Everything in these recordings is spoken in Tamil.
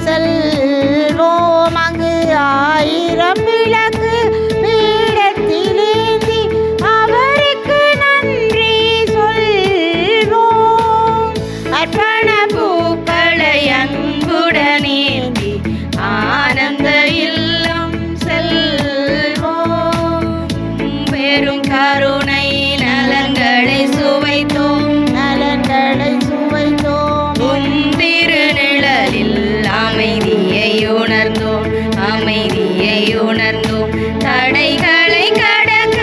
செல்வோம். அங்கு 1000 விளக்கு பீடத்திலேந்தி அவருக்கு நன்றி சொல்வோம். அர்ப்பண பூக்களை அன்புடனேந்தி ஆனந்த இல்லம் செல்வோம். பெரும் கருணை நலன்களை சுவைத்தோம், நலன்களை சுவைத்தோம். உன் திருநிழலில் அமைதியை உணர்ந்தோம், அமைதியை உணர்ந்தோம். தடைகளை கடக்க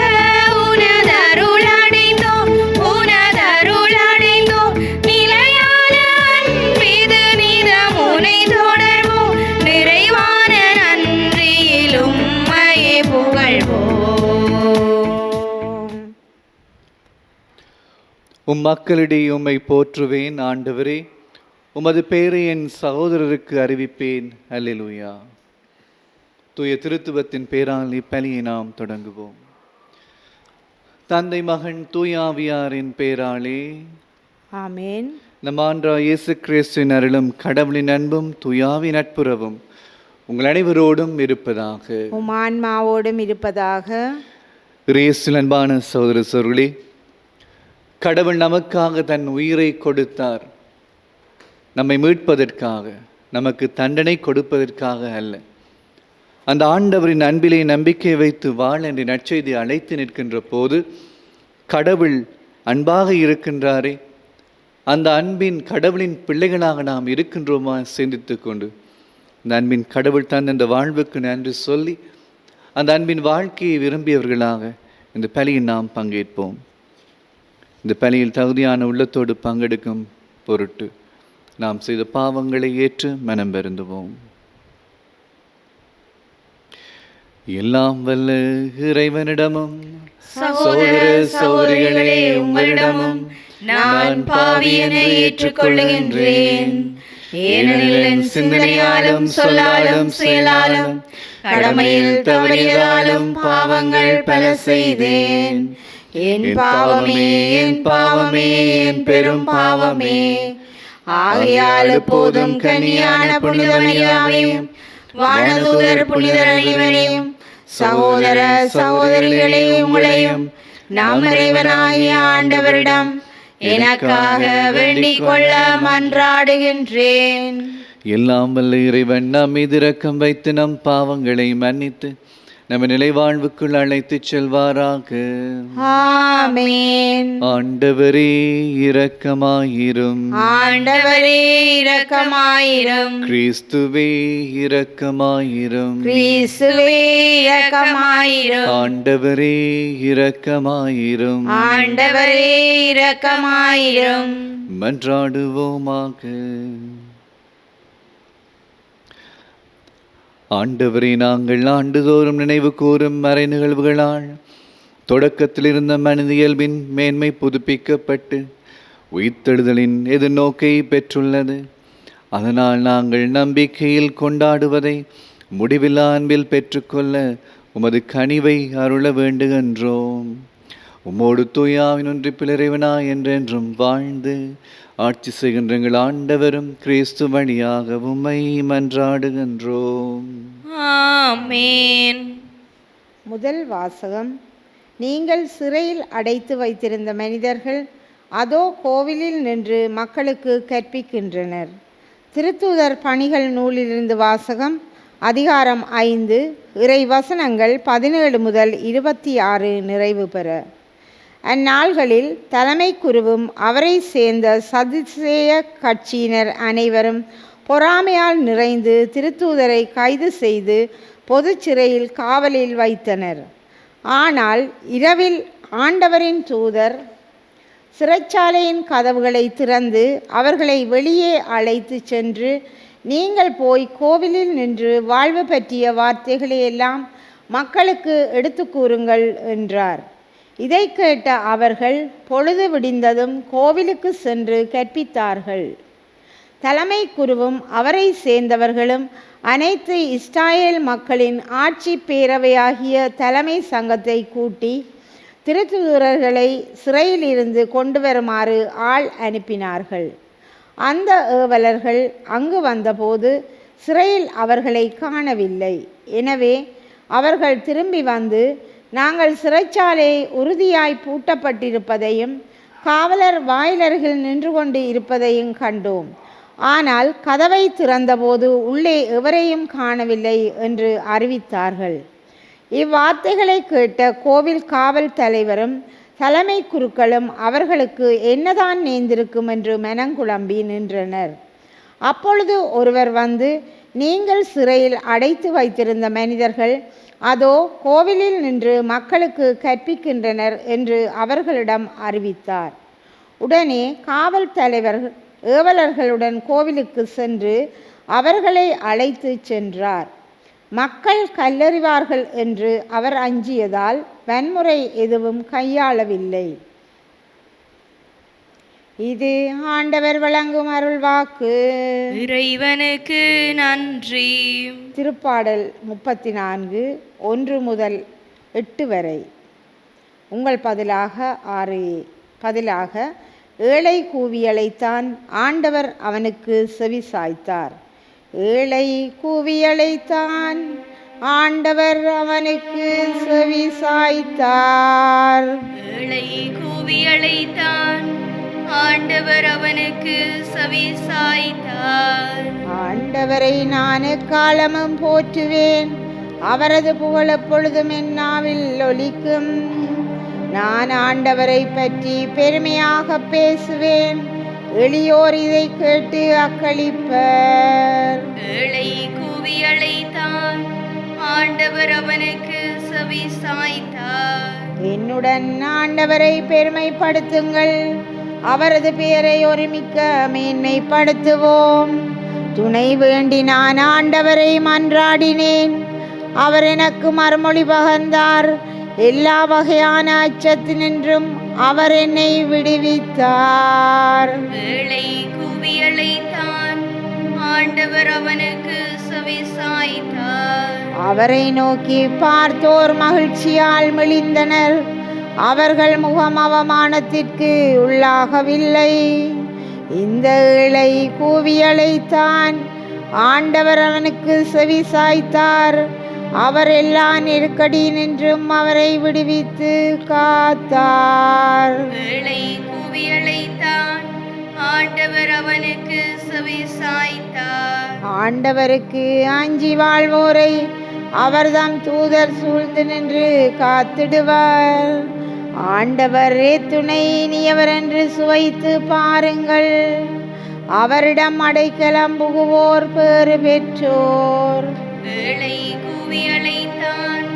உனதருள் அடைந்தோம், உனதருள் அடைந்தோம். நிலையான அன்பிது நிதம் உனை தொடர்வோம். நிறைவான நன்றியில் உம்மையே புகழ்வோம். உம் மக்களிடையே உம்மை போற்றுவேன் ஆண்டவரே. உமது பெயரை என் சகோதரருக்கு அறிவிப்பேன். அல்லேலூயா. தூய திருத்துவத்தின் பேரால் இப்பலியை நாம் தொடங்குவோம். தந்தை மகன் தூய ஆவியாரின் பேராலே ஆமென். நம் ஆண்டவராகிய இயேசு கிறிஸ்துவின் அருளும் கடவுளின் அன்பும் தூயாவின் நட்புறவும் உங்கள் அனைவரோடும் இருப்பதாக. உம் ஆன்மாவோடும் இருப்பதாக. இயேசுவின் அன்பான சகோதர சகோதரிகளே, கடவுள் நமக்காக தன் உயிரை கொடுத்தார். நம்மை மீட்பதற்காக, நமக்கு தண்டனை கொடுப்பதற்காக அல்ல. அந்த ஆண்டவரின் அன்பிலே நம்பிக்கை வைத்து வாழ என்ற நற்செய்தி அழைத்து நிற்கின்ற போது கடவுள் அன்பாக இருக்கின்றாரே, அந்த அன்பின் கடவுளின் பிள்ளைகளாக நாம் இருக்கின்றோமா சிந்தித்து கொண்டு இந்த அன்பின் கடவுள் தன் இந்த வாழ்வுக்கு நன்றி சொல்லி அந்த அன்பின் வாழ்க்கையை விரும்பியவர்களாக இந்த பலியில் நாம் பங்கேற்போம். இந்த பலியில் தகுதியான உள்ளத்தோடு பங்கெடுக்கும் பொருட்டு நாம் செய்த பாவங்களை ஏற்று மனம் வருந்துவோம். எல்லாம் வல்ல இறைவனிடமும் சகோதர சகோதரிகளே, உங்களிடமும் நான் பாவி என்று ஏற்றுக்கொள்ளுகின்றேன். ஏனெனில் என் சிந்தனையாலும் சொல்லாலும் செயலாலும் கடமையில் தவறியதாலும் பாவங்கள் பல செய்தேன். என் பாவமே, என் பாவமே, என் பெரும் பாவமே. ஆகையால் எப்போதும் கன்னியான புனித மரியாவையும் வானதூதர் புனிதர் அனைவரையும் சகோதர சகோதரிகளே உங்களையும் நம் இறைவனாகிய ஆண்டவரிடம் எனக்காக வேண்டிக் கொள்ள மன்றாடுகின்றேன். எல்லாம் வல்ல இறைவன் நம் மீது இரக்கம் வைத்து நம் பாவங்களை மன்னித்து நம்ம நிலைவாழ்வுக்குள் அழைத்துச் செல்வாராக. ஆமென். ஆண்டவரே இரக்கமாயிரும். ஆண்டவரே இரக்கமாயிரும். கிறிஸ்துவே இரக்கமாயிரும். கிறிஸ்துவே இரக்கமாயிரும். ஆண்டவரே இரக்கமாயிரும். ஆண்டவரே இரக்கமாயிரும். மன்றாடுவோமாக. ஆண்டவரே, நாங்கள் ஆண்டுதோறும் நினைவு கூறும் மறை நிகழ்வுகளால் தொடக்கத்தில் இருந்த மனித இயல்பின் மேன்மை புதுப்பிக்கப்பட்டு உயிர்த்தெழுதலின் எதிர்நோக்கை பெற்றுள்ளது. அதனால் நாங்கள் நம்பிக்கையில் கொண்டாடுவதை முடிவில்லா அன்பில் பெற்றுக்கொள்ள உமது கனிவை அருள வேண்டுகின்றோம். உம்மோடு தூயாவின் ஒன்றிப்பில் இறைவனாய் என்றென்றும் வாழ்ந்து ஆட்சி செய்கின்ற எங்கள் ஆண்டவரும் கிறிஸ்து வழியாக உம்மை மன்றாடுகின்றோம். ஆமென். முதல் வாசகம். நீங்கள் சிறையில் அடைத்து வைத்திருந்த மனிதர்கள் அதோ கோவிலில் நின்று மக்களுக்கு கற்பிக்கின்றனர். திருத்தூதர் பணிகள் நூலிலிருந்து வாசகம். அதிகாரம் 5, இறை வசனங்கள் 17 முதல் 26 நிறைவு பெற. அந்நாள்களில் தலைமை குருவும் அவரை சேர்ந்த சதுசேய கட்சியினர் அனைவரும் பொறாமையால் நிறைந்து திருத்தூதரை கைது செய்து பொது சிறையில் காவலில் வைத்தனர். ஆனால் இரவில் ஆண்டவரின் தூதர் சிறைச்சாலையின் கதவுகளை திறந்து அவர்களை வெளியே அழைத்து சென்று, நீங்கள் போய் கோவிலில் நின்று வாழ்வு பற்றிய வார்த்தைகளையெல்லாம் மக்களுக்கு எடுத்து கூறுங்கள் என்றார். இதை கேட்ட அவர்கள் பொழுது விடிந்ததும் கோவிலுக்கு சென்று கற்பித்தார்கள். தலைமை குருவும் அவரை சேர்ந்தவர்களும் அனைத்து இஸ்ராயேல் மக்களின் ஆட்சி பேரவையாகிய தலைமை சங்கத்தை கூட்டி திருத்தூதர்களை சிறையில் இருந்து கொண்டு வருமாறு ஆள் அனுப்பினார்கள். அந்த ஏவலர்கள் அங்கு வந்தபோது சிறையில் அவர்களை காணவில்லை. எனவே அவர்கள் திரும்பி வந்து, நாங்கள் சிறைச்சாலை உறுதியாய் பூட்டப்பட்டிருப்பதையும் காவலர் வாயிலருகில் நின்று கொண்டு இருப்பதையும் கண்டோம். ஆனால் கதவை திறந்தபோது உள்ளே எவரையும் காணவில்லை என்று அறிவித்தார்கள். இவ்வார்த்தைகளை கேட்ட கோவில் காவல் தலைவரும் தலைமை குருக்களும் அவர்களுக்கு என்னதான் நேர்ந்திருக்கும் என்று மனங்குழம்பி நின்றனர். அப்பொழுது ஒருவர் வந்து, நீங்கள் சிறையில் அடைத்து வைத்திருந்த மனிதர்கள் அதோ கோவிலில் நின்று மக்களுக்கு கற்பிக்கின்றனர் என்று அவர்களிடம் அறிவித்தார். உடனே காவல் தலைவர் ஏவலர்களுடன் கோவிலுக்கு சென்று அவர்களை அழைத்து சென்றார். மக்கள் கல்லறிவார்கள் என்று அவர் அஞ்சியதால் வன்முறை எதுவும் கையாளவில்லை. இது ஆண்டவர் வழங்கும் அருள்வாக்கு. இறைவனுக்கு நன்றி. திருப்பாடல் 34 1 முதல் 8 வரை. உங்கள் பதிலாக 6 பதிலாக ஏழை கூவியழைத்தான், ஆண்டவர் அவனுக்கு செவி சாய்த்தார். ஏழை கூவியழைத்தான், ஆண்டவர் அவனுக்கு செவி சாய்த்தார். ஏழை கூவியழைத்தான், ஆண்டவர் அவனுக்கு செவி சாய்த்தார். ஆண்டவரை நான் எக்காலமும் போற்றுவேன், அவரது புகழ் எப்பொழுதும் என் நாவில் ஒலிக்கும். நான் ஆண்டவரை பற்றி பெருமையாக பேசுவேன், எளியோர் இதை கேட்டு அக்களிப்பர். ஏழை கூவியழைத்தான், ஆண்டவர் அவனுக்கு செவி சாய்த்தார். என்னுடன் ஆண்டவரை பெருமைப்படுத்துங்கள், அவரது பெயரை ஒருமிக்க மேன்மைப்படுத்துவோம். துணை வேண்டி நான் ஆண்டவரை மன்றாடினேன், அவர் எனக்கு மறுமொழி பகர்ந்தார். எல்லா வகையான அச்சத்தினின்றும் அவர் என்னை விடுவித்தார். ஏழை கூவியழைத்தான், ஆண்டவர் அவனுக்கு செவி சாய்த்தார். அவரை நோக்கி பார்த்தோர் மகிழ்ச்சியால் மெலிந்தனர், அவர்கள் முகம் அவமானத்திற்கு உள்ளாகவில்லை. இந்த ஏழை கூவியழைத்தான், ஆண்டவர் அவனுக்கு செவி சாய்த்தார். அவர் எல்லா நெருக்கடியினின்றும் அவரை விடுவித்து காத்தார். ஏழை கூவியழைத்தான், ஆண்டவர் அவனுக்கு செவி சாய்த்தார். ஆண்டவருக்கு அஞ்சி வாழ்வோரை அவர்தம் தூதர் சூழ்ந்து நின்று காத்திடுவார். ஆண்டவரே துணை இனியவர் என்று சுவைத்து பாருங்கள், அவரிடம் அடைக்கலம் புகுவோர் பேறு பெற்றோர். ஏழை கூவியழைத்தான்,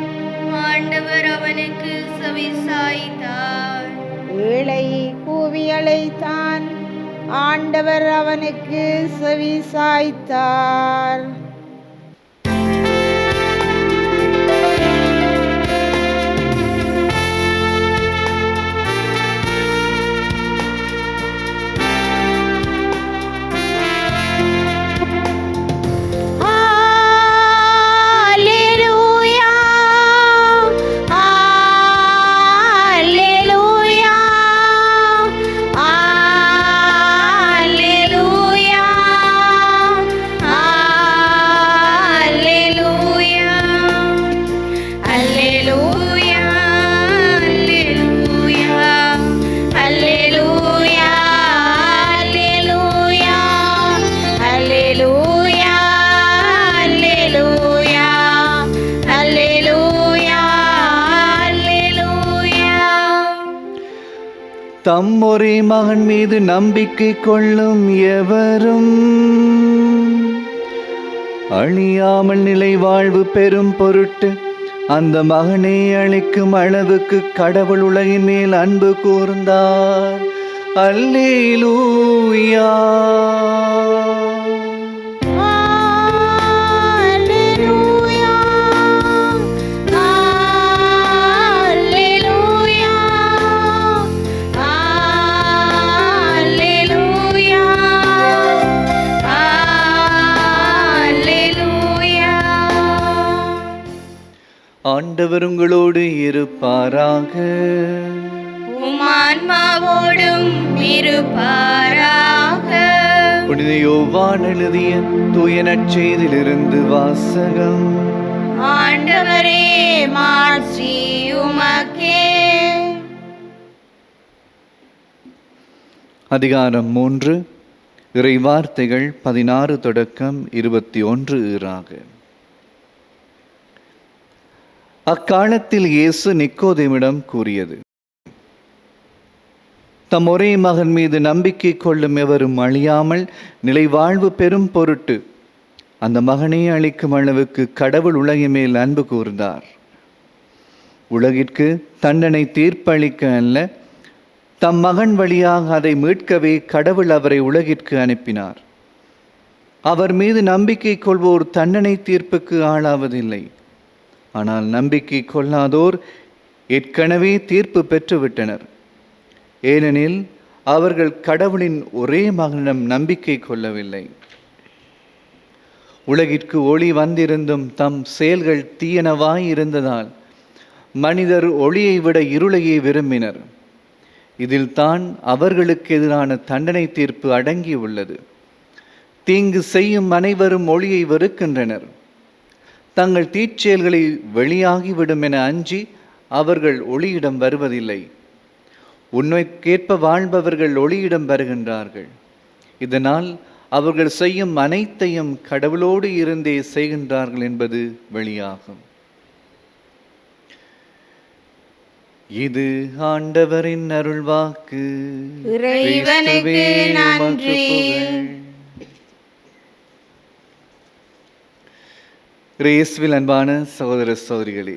ஆண்டவர் அவனுக்கு செவி சாய்த்தார். ஏழை கூவியழைத்தான், ஆண்டவர் அவனுக்கு செவி சாய்த்தார். தம் ஒரே மகன் மீது நம்பிக்கை கொள்ளும் எவரும் அழியாமல் நிலை வாழ்வு பெறும் பொருட்டு அந்த மகனை அளிக்கும் அளவுக்கு கடவுள் உலகின் மேல் அன்பு கூர்ந்தார். அல்லேலூயா. ஆண்டவர் உங்களோடு இருப்பாராக. உம் ஆன்மாவோடும் இருப்பாராக. புனித யோவான் எழுதிய தூய நற்செய்தியிலிருந்து வாசகம். ஆண்டவரே மாட்சி உமக்கே. அதிகாரம் 3, இறை வார்த்தைகள் 16 தொடக்கம் 21 ஈறாக. அக்காலத்தில் இயேசு நிக்கோதேமிடம் கூறியது: தம் ஒரே மகன் மீது நம்பிக்கை கொள்ளும் எவரும் அழியாமல் நிலை வாழ்வு பெறும் பொருட்டு அந்த மகனை அளிக்கும் அளவுக்கு கடவுள் உலகின் மேல் அன்பு கூர்ந்தார். உலகிற்கு தண்டனை தீர்ப்பளிக்க அல்ல, தம் மகன் வழியாக அதை மீட்கவே கடவுள் அவரை உலகிற்கு அனுப்பினார். அவர் மீது நம்பிக்கை கொள்வோர் தண்டனை தீர்ப்புக்கு ஆளாவதில்லை. ஆனால் நம்பிக்கை கொள்ளாதோர் ஏற்கனவே தீர்ப்பு பெற்றுவிட்டனர். ஏனெனில் அவர்கள் கடவுளின் ஒரே மகனிடம் நம்பிக்கை கொள்ளவில்லை. உலகிற்கு ஒளி வந்திருந்தும் தம் செயல்கள் தீயனவாய் இருந்ததால் மனிதர் ஒளியை விட இருளையே விரும்பினர். இதில் தான் அவர்களுக்கு எதிரான தண்டனை தீர்ப்பு அடங்கி உள்ளது. தீங்கு செய்யும் அனைவரும் ஒளியை வெறுக்கின்றனர். தங்கள் தீச்செயல்களை வெளியாகிவிடும் என அஞ்சி அவர்கள் ஒளியிடம் வருவதில்லை. உண்மைக்கேற்ப வாழ்பவர்கள் ஒளியிடம் வருகின்றார்கள். இதனால் அவர்கள் செய்யும் அனைத்தையும் கடவுளோடு இருந்தே செய்கின்றார்கள் என்பது வெளியாகும். இது ஆண்டவரின் அருள்வாக்கு. இறைவனுக்கு நன்றி. இயேசுவில் அன்பான சகோதர சகோதரிகளே,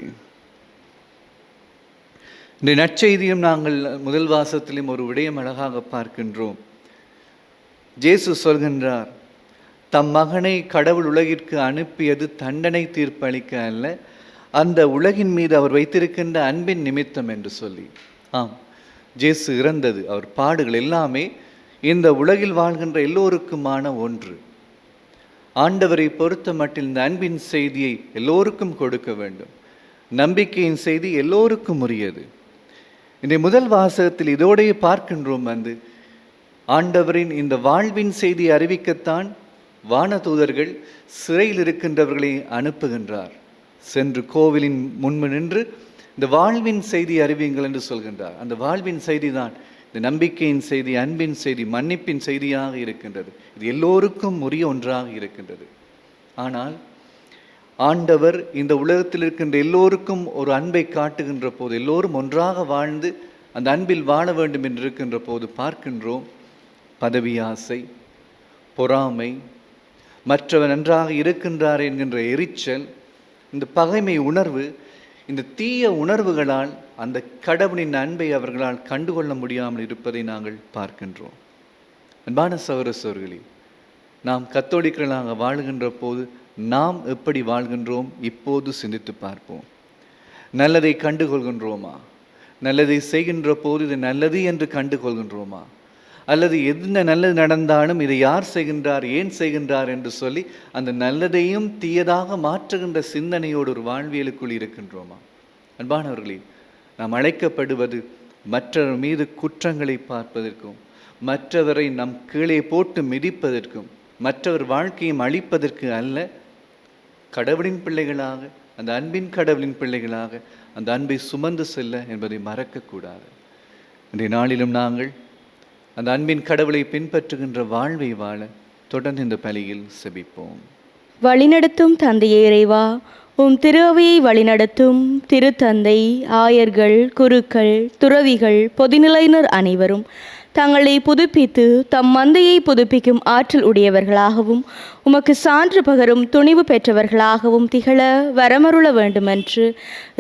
இந்த நற்செய்தியும் நாங்கள் முதல் வாசத்திலும் ஒரு விடயம் அழகாக பார்க்கின்றோம். இயேசு சொல்கின்றார், தம் மகனை கடவுள் உலகிற்கு அனுப்பியது தண்டனை தீர்ப்பளிக்க அல்ல, அந்த உலகின் மீது அவர் வைத்திருக்கின்ற அன்பின் நிமித்தம் என்று சொல்லி. ஆம், இயேசு இறந்தது, அவர் பாடுகள் எல்லாமே இந்த உலகில் வாழ்கின்ற எல்லோருக்குமான ஒன்று. ஆண்டவரை பொறுத்த மட்டில் இந்த அன்பின் செய்தியை எல்லோருக்கும் கொடுக்க வேண்டும். நம்பிக்கையின் செய்தி எல்லோருக்கும் உரியது. இந்த முதல் வாசகத்தில் இதோடையே பார்க்கின்றோம், ஆண்டவரின் இந்த வாழ்வின் செய்தியை அறிவிக்கத்தான் வானதூதர்கள் சிறையில் இருக்கின்றவர்களை அனுப்புகின்றார். சென்று கோவிலின் முன்பு நின்று இந்த வாழ்வின் செய்தி அறிவியுங்கள் என்று சொல்கின்றார். அந்த வாழ்வின் செய்தி தான் இந்த நம்பிக்கையின் செய்தி, அன்பின் செய்தி, மன்னிப்பின் செய்தியாக இருக்கின்றது. இது எல்லோருக்கும் உரிய ஒன்றாக இருக்கின்றது. ஆனால் ஆண்டவர் இந்த உலகத்தில் இருக்கின்ற எல்லோருக்கும் ஒரு அன்பை காட்டுகின்ற போது, எல்லோரும் ஒன்றாக வாழ்ந்து அந்த அன்பில் வாழ வேண்டும் என்று இருக்கின்ற போது பார்க்கின்றோம், பதவி ஆசை, பொறாமை, மற்றவர் நன்றாக இருக்கின்றார் என்கின்ற எரிச்சல், இந்த பகைமை உணர்வு, இந்த தீய உணர்வுகளால் அந்த கடவுளின் அன்பை அவர்களால் கண்டுகொள்ள முடியாமல் இருப்பதை நாங்கள் பார்க்கின்றோம். அன்பான சகோதர சகோதரிகளே, நாம் கத்தோலிக்கர்களாக வாழ்கின்ற போது நாம் எப்படி வாழ்கின்றோம் இப்போது சிந்தித்து பார்ப்போம். நல்லதை கண்டுகொள்கின்றோமா? நல்லதை செய்கின்ற போது இது நல்லது என்று கண்டுகொள்கின்றோமா? அல்லது என்ன நல்லது நடந்தாலும் இதை யார் செய்கின்றார், ஏன் செய்கின்றார் என்று சொல்லி அந்த நல்லதையும் தீயதாக மாற்றுகின்ற சிந்தனையோடு ஒரு வாழ்வியலுக்குள் இருக்கின்றோமா? அன்பானவர்களே, நாம் அழைக்கப்படுவது மற்றவர் மீது குற்றங்களை பார்ப்பதற்கும், மற்றவரை நம் கீழே போட்டு மிதிப்பதற்கும், மற்றவர் வாழ்க்கையும் அழிப்பதற்கு அல்ல, கடவுளின் பிள்ளைகளாக, அந்த அன்பின் கடவுளின் பிள்ளைகளாக அந்த அன்பை சுமந்து செல்ல என்பதை மறக்கக்கூடாது. இன்றைய நாளிலும் நாங்கள் அந்த அன்பின் கடவுளை பின்பற்றுகின்ற வாழ்வை வாழ தொடர்ந்து இந்த பலியில் செபிப்போம். வழிநடத்தும் தந்தையே இறைவா, உம் திரு அவையை வழிநடத்தும் திருத்தந்தை, ஆயர்கள், குருக்கள், துறவிகள், பொதுநிலையினர் அனைவரும் தங்களை புதுப்பித்து தம் மந்தையை புதுப்பிக்கும் ஆற்றல் உடையவர்களாகவும் உமக்கு சான்று பகரும் துணிவு பெற்றவர்களாகவும் திகழ வரமருள வேண்டுமென்று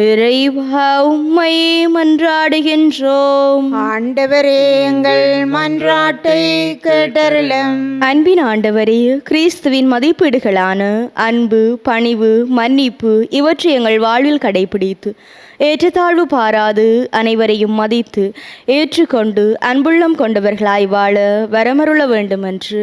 இறைவா உம்மை மன்றாடுகின்றோம். ஆண்டவரே, எங்கள் மன்றாட்டை கேட்டருளும். அன்பின் ஆண்டவரே, கிறிஸ்துவின் மதிப்பீடுகளான அன்பு, பணிவு, மன்னிப்பு இவற்றை எங்கள் வாழ்வில் கடைபிடித்து ஏற்றத்தாழ்வு பாராது அனைவரையும் மதித்து ஏற்றுக்கொண்டு அன்புள்ளம் கொண்டவர்களாய் வாழ வரமருள வேண்டுமென்று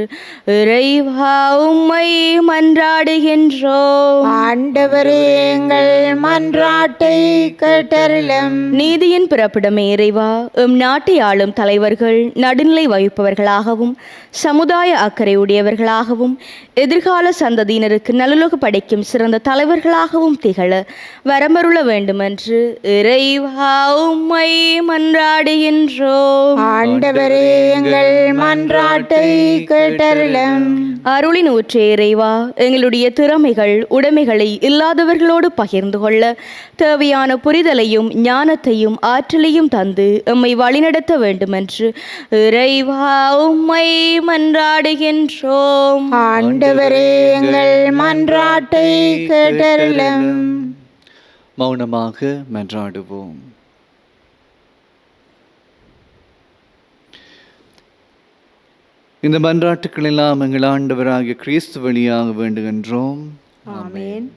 இறைவா உம்மை மன்றாடுகின்றோம். ஆண்டவரே எங்கள் மன்றாட்டை கேட்டருளும். நீதியின் பிறப்பிடமே இறைவா, எம் நாட்டை ஆளும் தலைவர்கள் நடுநிலை வகிப்பவர்களாகவும் சமுதாய அக்கறை உடையவர்களாகவும் எதிர்கால சந்ததியினருக்கு நல்லுலகு படைக்கும் சிறந்த தலைவர்களாகவும் திகழ வரமருள வேண்டுமென்று இறைவா உம்மை மன்றாடுகின்றோம். ஆண்டவரே எங்கள் மன்றாட்டை கேட்டருளும். அருளின் ஊற்றே இறைவா, எங்களுடைய திறமைகள் உடைமைகளை இல்லாதவர்களோடு பகிர்ந்து கொள்ள தேவையான புரிதலையும் ஞானத்தையும் ஆற்றலையும் தந்து எம்மை வழிநடத்த வேண்டுமென்று இறைவா உம்மை மன்றாடுகின்றோம். ஆண்டவரே எங்கள் மன்றாட்டை கேட்டருளும். மௌனமாக மன்றாடுவோம். இந்த மன்றாட்டுக்கள் எல்லாம் எங்கள் ஆண்டவராகிய கிறிஸ்து வழியாக வேண்டுகின்றோம். ஆமென்.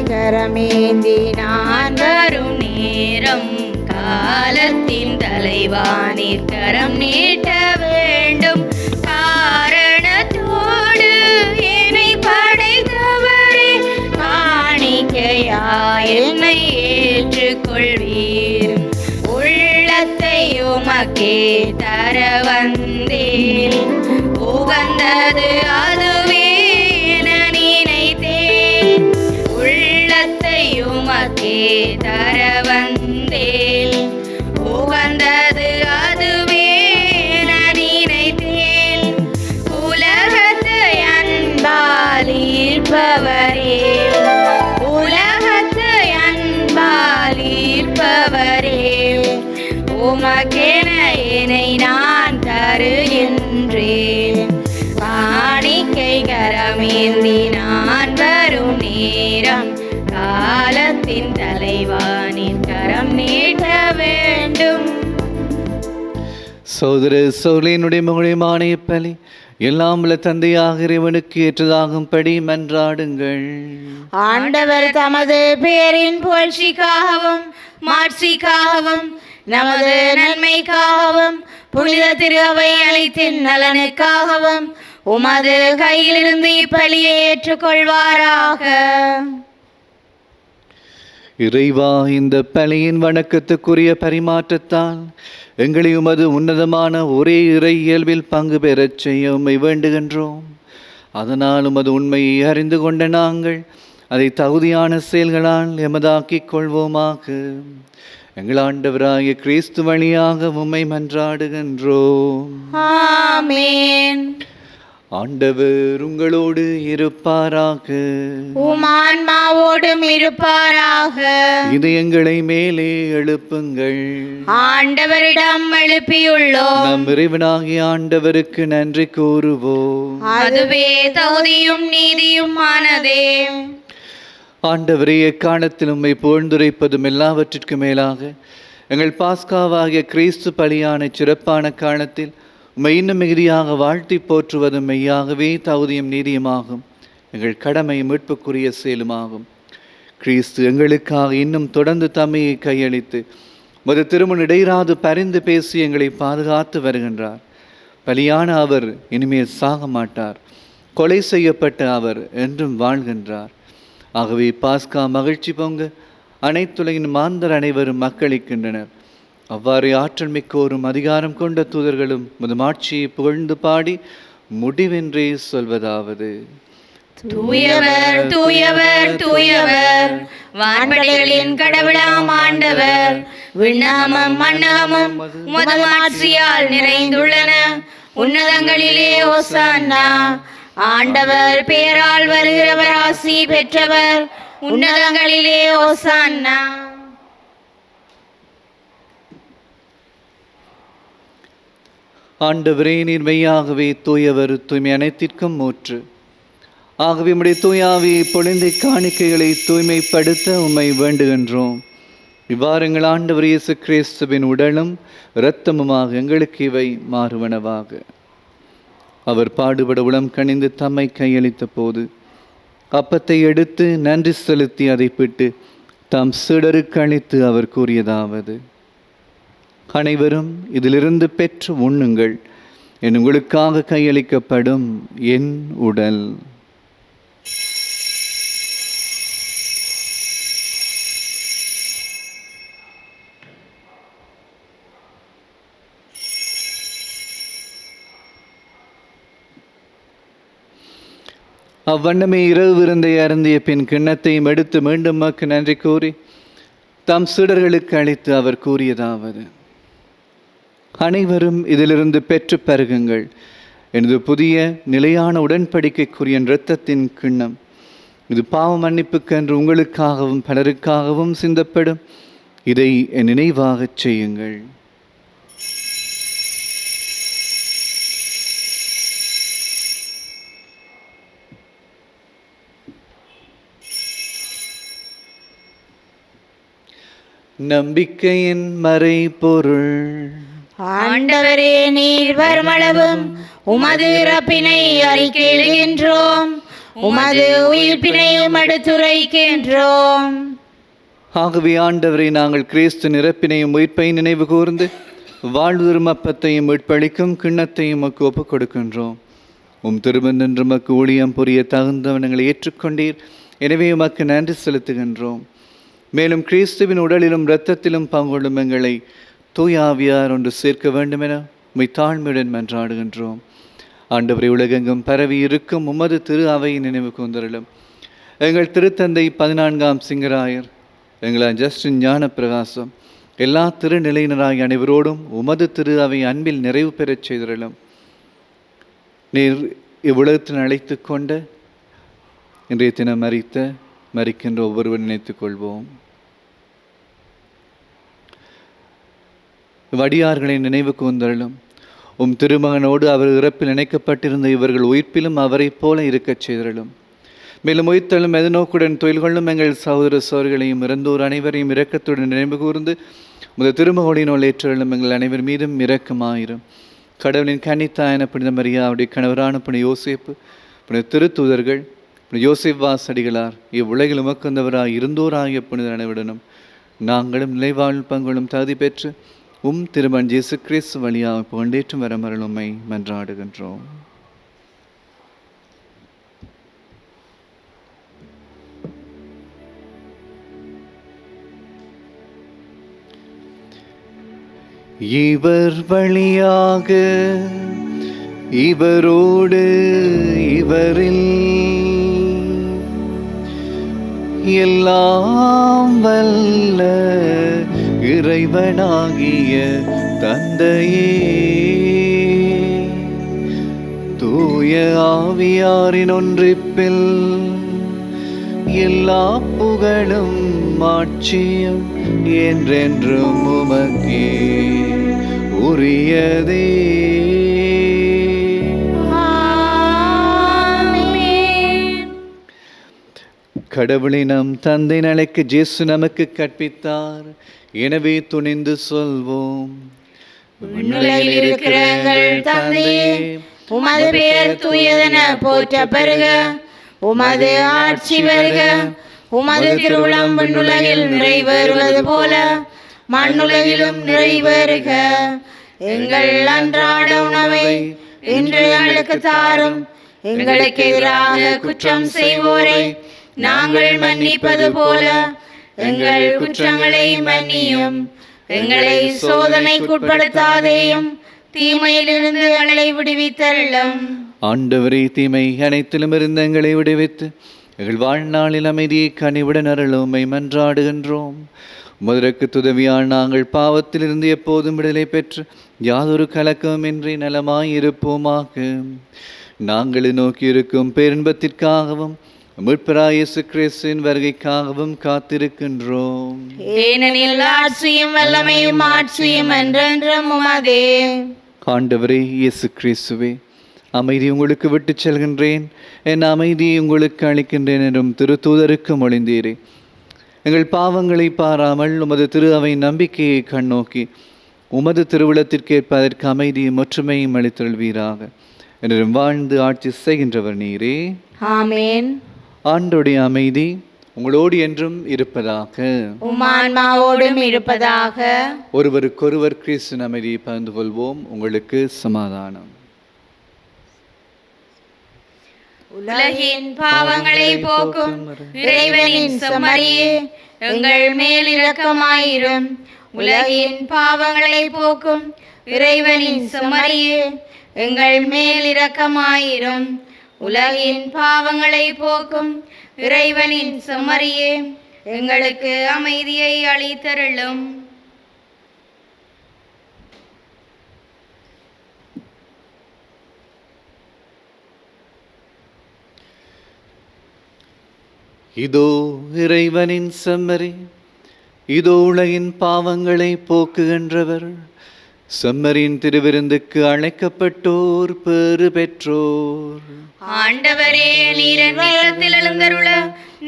கரமேந்தி நான் வரும் நேரம் காலத்தின் தலைவானீர் கரம் நீட்ட வேண்டும். காரணத்தோடு என்னை படைத்தவரே, காணிக்கையா என்னை ஏற்றுக்கொள்வீர். உள்ளத்தை உமக்கே தர வந்தேன், உகந்தது அதுவே என நினைத்தேன். உள்ளத்தை உமக்கே தர வந்தேன், உகந்தது அதுவே என நினைத்தேன். உலகத்தை அன்பால் ஈர்ப்பவரே, உலகத்தை அன்பால் ஈர்ப்பவரே, உமக்கென என்னை நான் தருகின்றேன். காணிக்கை கரமேந்தி நான் வரும் நேரம் காலத்தின் தலைவானின் கரம் நீட்ட வேண்டும். சோதர சோழனுடைய மகளுமான பலி எல்லாம் உள்ள தந்தையாக இறைவனுக்கு ஏற்றதாகும்படி மன்றாடுங்கள். ஆண்டவர் தமது பேரின் புகழ்ச்சிக்காகவும் மாட்சிக்காகவும் நமது நன்மைக்காகவும் புனித திரு அவை அளித்தின் நலனுக்காகவும் உமது கையிலிருந்து இப்பலியை ஏற்றுக்கொள்வாராக. இறைவா, இந்த பலியின் வணக்கத்துக்குரிய பரிமாற்றத்தால் எங்களை உமது உன்னதமான ஒரே இறை இயல்பில் பங்கு பெறச் செய்ய உம்மை வேண்டுகின்றோம். அதனால் உமது உண்மையை அறிந்து கொண்ட நாங்கள் அதை தகுதியான செயல்களால் எமதாக்கிக் கொள்வோமாக. எங்கள் ஆண்டவராகிய கிறிஸ்து வழியாக உம்மை மன்றாடுகின்றோம். ஆமென். ஆண்டவர் உங்களோடு இருப்பாராக. உமான்மாவோடும் இருப்பாராக. இதயங்களை மேலே எழுப்புங்கள். ஆண்டவரிடம் எழுப்பியுள்ளோம். நம் இறைவனாகிய ஆண்டவருக்கு நன்றி கூறுவோம். அதுவே தகுதியும் நீதியுமானதே. ஆண்டவரே, எக்காலத்தில் உம்மை புகழ்ந்துரைப்பதும் எல்லாவற்றிற்கும் மேலாக எங்கள் பாஸ்காவாகிய கிறிஸ்து பலியான சிறப்பான காலத்தில் உம்மை இன்னும் மிகுதியாக வாழ்த்தி போற்றுவதும் மெய்யாகவே தகுதியும் நீதியுமாகும். எங்கள் கடமை மீட்புக்குரிய செயலுமாகும். கிறிஸ்து எங்களுக்காக இன்னும் தொடர்ந்து தம்மையை கையளித்து மது திருமண இடையிறாது பரிந்து பேசி எங்களை பாதுகாத்து வருகின்றார். பலியான அவர் இனிமேல் சாக மாட்டார். கொலை செய்யப்பட்ட அவர் என்றும் வாழ்கின்றார். ஆகவே பாஸ்கா மகிழ்ச்சி பொங்க அனைத்துலகின் மாந்தர் அனைவரும் மக்களிக்கின்றனர். அவ்வாறு ஆற்றல் மிக்கோரும் அதிகாரம் கொண்ட தூதர்களும் முதுமாட்சியை புகழ்ந்து பாடி முடிவென்றே சொல்வதாவது: தூயவர் தூயவர் தூயவர் வான்படைகளின் கடவுளாம் ஆண்டவர். விண்ணகமும் மண்ணகமும் உமது மாட்சியால் நிறைந்துள்ளன. உன்னதங்களிலே ஓசான்னா. ஆண்டவர் பெயரால் வருகிறவர் ஆசி பெற்றவர். உன்னதங்களிலே ஓசான்னா. ஆண்டவரே, நீர் மெய்யாகவே தூயவர், தூய்மை அனைத்திற்கும் ஊற்று. ஆகவே உம்முடைய தூயாவியை பொழிந்த காணிக்கைகளை தூய்மைப்படுத்த உம்மை வேண்டுகின்றோம். இவ்வாறு எங்கள் ஆண்டவர் இயேசு கிறிஸ்துவின் உடலும் இரத்தமுமாக எங்களுக்கு இவை மாறுவனவாக. அவர் பாடுபட உளம் கனிந்து தம்மை கையளித்த போது அப்பத்தை எடுத்து நன்றி செலுத்தி அதை பிட்டு தாம் சீடருக்கு அளித்து அவர் கூறியதாவது: அனைவரும் இதிலிருந்து பெற்று உண்ணுங்கள், என் உங்களுக்காக கையளிக்கப்படும் என் உடல். அவ்வண்ணமே இரவு விருந்தை அருந்திய பின் கிண்ணத்தையும் எடுத்து மீண்டும் மக்கு நன்றி கூறி தம் சீடர்களுக்கு அளித்து அவர் கூறியதாவது: அனைவரும் இதிலிருந்து பெற்று பருகுங்கள், எனது புதிய நிலையான உடன்படிக்கைக்குரிய இரத்தத்தின் கிண்ணம். இது பாவ மன்னிப்புக்கென்று உங்களுக்காகவும் பலருக்காகவும் சிந்தப்படும். இதை என் நினைவாகச் செய்யுங்கள். நம்பிக்கையின் மறைபொருள். ஆண்டவரே, நீர் வருமளவும் உமது இறப்பினை அறிக்கையிடுகின்றோம், உமது உயிர்ப்பினையும் எடுத்துரைக்கின்றோம். ஆகவே ஆண்டவரை, நாங்கள் கிறிஸ்து இறப்பினையும் உயிர்ப்பை நினைவு கூர்ந்து வாழ்வுறும் அப்பத்தையும் மீட்பளிக்கும் கிண்ணத்தையும் உமக்கு ஒப்புக் கொடுக்கின்றோம். உம் திருமணன்று உமக்கு ஊழியம் புரிய தகுந்தவனங்களை ஏற்றுக்கொண்டீர். எனவே உமக்கு நன்றி செலுத்துகின்றோம். மேலும் கிறிஸ்துவின் உடலிலும் இரத்தத்திலும் பங்கொள்ளும் எங்களை தூய ஆவியார் ஒன்று சேர்க்க வேண்டுமென உம்மை தாழ்மையுடன் மன்றாடுகின்றோம். ஆண்டவரை, உலகெங்கும் பரவி இருக்கும் உமது திரு அவையை நினைவு கூர்ந்தருளும். எங்கள் திருத்தந்தை 14ஆம் சிங்கராயர், எங்கள் ஜஸ்டின் ஞான பிரகாசம், எல்லா திருநிலையினராய் அனைவரோடும் உமது திரு அவை அன்பில் நிறைவு பெறச் செய்தருளும். நீர் இவ்வுலகத்தில் அழைத்து கொண்ட இன்றைய தினம் மரிக்கின்ற ஒவ்வொருவர் நினைத்துக் கொள்வோம். வடியார்களை நினைவு கூர்ந்தருளும். உம் திருமகனோடு அவர் இறப்பில் இணைக்கப்பட்டிருந்த இவர்கள் உயிர்ப்பிலும் அவரை போல இருக்கச் செய்தருளும். மேலும் உயிர்த்தலும் எதிர்நோக்குடன் தொழில் கொள்ளும் எங்கள் சகோதர சோர்களையும் இறந்தோர் அனைவரையும் இரக்கத்துடன் நினைவு கூர்ந்து முதல் திருமகோடினோல் ஏற்றருளும். எங்கள் அனைவர் மீதும் இரக்கமாயிரும். கடவுளின் கன்னித்தாயான புனித மரியா, அவருடைய கணவரான புனித யோசேப்பு, புனித திருத்தூதர்கள், யோசேப் வாசடிகளார், இவ்வுலகில் உமக்குந்தவராய் இருந்தோராகிய புனித அனைவருடனும் நாங்களும் நிலைவாழ்வு பங்குகளும் தகுதி பெற்று திருமண் இயேசு கிறிஸ்து வழியாக புகழ்ந்தேற்றும் வரமருளுமை மன்றாடுகின்றோம். இவர் வழியாக இவரோடு இவரில் எல்லாம் வல்ல இறைவனாகிய தந்தையே, தூய ஆவியாரின் ஒன்றிப்பில் எல்லா புகழும் மாட்சியும் என்றென்றும் உமக்கே உரியதே. கடவுளை நம் தந்தை அழைக்க இயேசு நமக்கு கற்பித்தார். எனவே துணிந்து சொல்வோம்: விண்ணுலகில் இருக்கிற எங்கள் தந்தையே, உமது பெயர் தூயதென போற்ற பெறுக. உமது ஆட்சி வருக. உமது திருவுளம் விண்ணுலகில் நிறைவேறுவது போல மண்ணுலகிலும் நிறைவேறுக. எங்கள் அன்றாட உணவை இன்று எங்களுக்கு தாரும். எங்களுக்கு எதிராக குற்றம் செய்வோரை நாங்கள் மன்னிப்பது போல எங்கள் குற்றங்களை மன்னியும். எங்களை சோதனைக்குட்படுத்தாதேயும், தீமையிலிருந்து எங்களை விடுவித்தருளும். ஆண்டவரே, தீமை அனைத்திலும் இருந்து எங்களை விடுவித்து எங்கள் வாழ்நாளில் அமைதியை கனிவுடன் அருளுமை மன்றாடுகின்றோம். உமதற்கு துதவியால் நாங்கள் பாவத்திலிருந்து எப்போதும் விடுதலை பெற்று யாதொரு கலக்கமின்றி நலமாயிருப்போமாக. நாங்கள் நோக்கி இருக்கும் பேரின்பத்திற்காகவும் மீட்பராகிய இயேசு கிறிஸ்துவின் வருகைக்காகவும் காத்திருக்கின்றோம். ஏனெனில் ஆட்சியும் வல்லமையும் ஆட்சியும் என்றென்றும் உமதே. ஆண்டவரே இயேசு கிறிஸ்துவே, அமைதி உங்களுக்கு விட்டுச் செல்கின்றேன், என் அமைதியை உங்களுக்கு அளிக்கின்றேன் என்றும் திருத்தூதருக்கு மொழிந்தீரே. எங்கள் பாவங்களை பாராமல் உமது திரு அவை நம்பிக்கையை கண்ணோக்கி உமது திருவிழத்திற்கேற்ப அதற்கு அமைதியும் ஒற்றுமையும் அளித்தருள்வீராக. என்றும் வாழ்ந்து ஆட்சி செய்கின்றவர் நீரே. ஆமென். ஆண்டோடைய அமைதி உங்களோடு என்றும் இருப்பதாக. உமான்மாவோடும் இருப்பதாக. ஒருவருக்கொருவர் கிறிஸ்துவின் அமைதியை பகிர்ந்து கொள்வோம். உங்களுக்கு சமாதானம். உலகின் பாவங்களை போக்கும் இறைவனின் செம்மறியே, எங்கள் மேல் இரக்கமாயிரும். உலகின் பாவங்களை போக்கும் இறைவனின் செம்மறியே, எங்கள் மேல் இரக்கமாயிரும். உலகின் பாவங்களை போக்கும் இறைவனின் செம்மறியே, எங்களுக்கு அமைதியை அளித்தருளும். இதோ இறைவனின் செம்மறி, இதோ உலகின் பாவங்களை போக்குகின்றவர். செம்மறியின் திருவிருந்துக்கு அழைக்கப்பட்டோர் பேறு பெற்றோர். ஆண்டவரே, நீர் என் இல்லத்தில் எழுந்தருள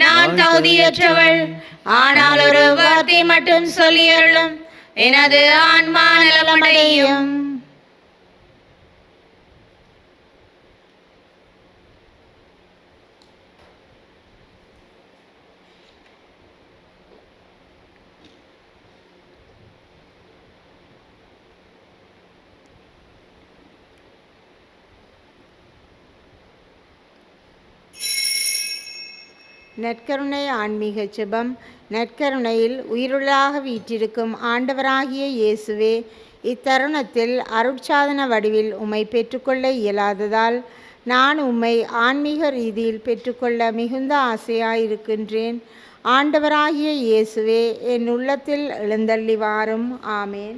நான் தகுதியற்றவள். ஆனால் ஒரு வார்த்தை மட்டும் சொல்லியருளும், எனது ஆன்மா நலமடையும். நற்கருணை ஆன்மீக ஜெபம். நற்கருணையில் உயிருள்ளாக வீற்றிருக்கும் ஆண்டவராகிய இயேசுவே, இத்தருணத்தில் அருட்சாதன வடிவில் உம்மை பெற்றுக்கொள்ள இயலாததால் நான் உம்மை ஆன்மீக ரீதியில் பெற்றுக்கொள்ள மிகுந்த ஆசையாயிருக்கின்றேன். ஆண்டவராகிய இயேசுவே, என் உள்ளத்தில் எழுந்தள்ளி வாரும். ஆமேன்.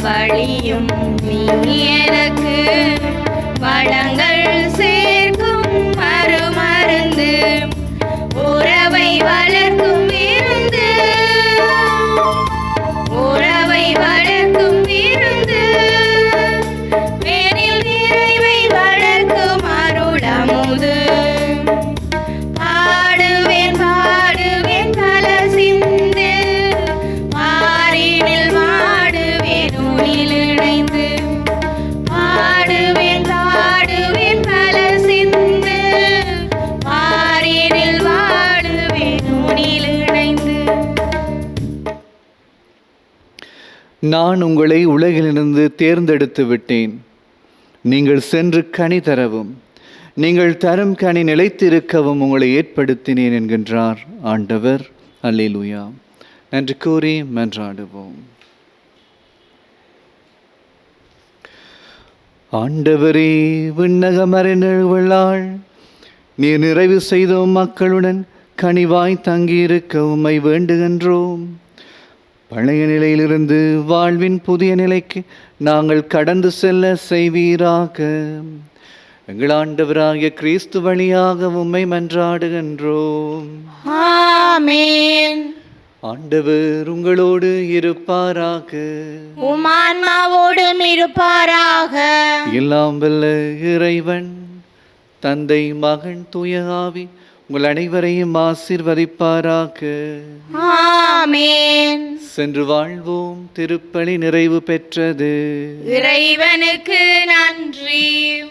வழியும் நீ எனக்கு வளங்கள் சேர்க்கும் மறுமருந்து, உறவை வளர்க்கும் விருந்து, உறவை வளர்க்கும் விருந்து, மேனில் நிறைவை வளர்க்கும் அருளமுது. பாடுவேன் பாடுவேன் பல சிந்து, மாறினில் வாடுவேன் உனில் இணைந்து. பாடுவேன் பாடுவேன் பல சிந்து, மாறினில் வாடுவேன் உனில் இணைந்து. நான் உங்களை உலகிலிருந்து தேர்ந்தெடுத்து விட்டேன். நீங்கள் சென்று கனி தரவும், நீங்கள் தரும் கனி நிலைத்திருக்கவும் உங்களை ஏற்படுத்தினேன் என்கின்றார் ஆண்டவர். அல்லேலூயா. நன்றி கூறி மன்றாடுவோம். ஆண்டவரே, விண்ணக மறைநழுவலாள் நீர் நிறைவு செய்தோம் மக்களுடன் கனிவாய் தங்கியிருக்க உம்மை வேண்டுகின்றோம். பழைய நிலையிலிருந்து வாழ்வின் புதிய நிலைக்கு நாங்கள் கடந்து செல்ல செய்வீராக. எங்கள் ஆண்டவராகிய கிறிஸ்து வழியாக உம்மை மன்றாடுகின்றோம். ஆமென். ஆண்டவர் உங்களோடு இருப்பாராக. உமான்மாவோடும் இருப்பாராக. எல்லாம் வல்ல இறைவன் தந்தை மகன் தூய ஆவி உங்கள் அனைவரையும் ஆசீர்வதிப்பாராக. ஆமென். சென்று வாழ்வோம். திருப்பலி நிறைவு பெற்றது. இறைவனுக்கு நன்றி.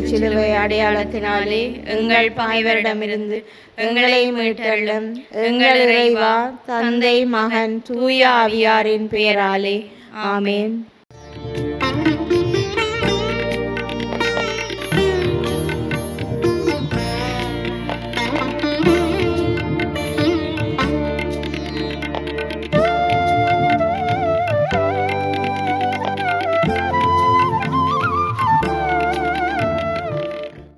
சிலுவை அடையாளத்தினாலே எங்கள் பாய்வரிடமிருந்து எங்களை மீட்டள்ளும். எங்கள் இறைவா, தந்தை மகன் தூய ஆவியாரின் பெயராலே ஆமென்.